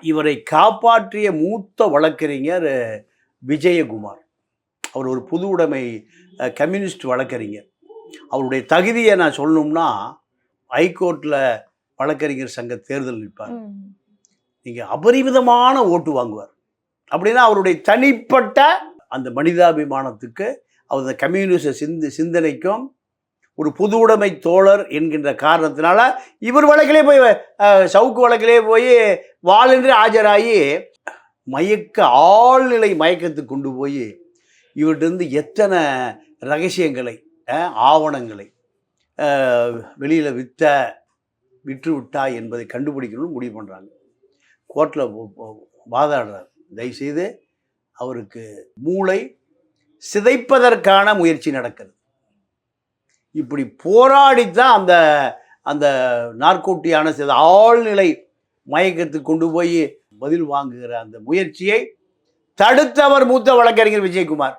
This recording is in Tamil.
இவரை காப்பாற்றிய மூத்த வழக்கறிஞர் விஜயகுமார். அவர் ஒரு பொது உடைமை கம்யூனிஸ்ட் வழக்கறிஞர். அவருடைய தகுதியை நான் சொல்லணும்னா, ஹைகோர்ட்டில் வழக்கறிஞர் சங்க தேர்தல் நிற்பார். நீங்கள் அபரிமிதமான ஓட்டு வாங்குவார். அப்படின்னா அவருடைய தனிப்பட்ட அந்த மனிதாபிமானத்துக்கு, அவர் கம்யூனிஸ்ட சிந்தனைக்கும், ஒரு பொது உடைமை தோழர் என்கின்ற காரணத்தினால இவர் வழக்கிலே போய் சவுக்கு வழக்கிலே போய் வாளென்று ஆஜராகி ஆழ்நிலை மயக்கத்துக்கு கொண்டு போய் இவர்கிட்ட எத்தனை ரகசியங்களை, ஆவணங்களை வெளியில் விற்று விட்டா என்பதை கண்டுபிடிக்கணும்னு முடிவு பண்ணுறாங்க. கோர்ட்டில் வாதாடுறார். தயவுசெய்து அவருக்கு மூளை சிதைப்பதற்கான முயற்சி நடக்கிறது. இப்படி போராடித்தான் அந்த அந்த நார்கோட்டியான ஆழ்நிலை மயக்கத்துக்கு கொண்டு போய் பதில் வாங்குகிற அந்த முயற்சியை தடுத்தவர் மூத்த வழக்கறிஞர் விஜயகுமார்.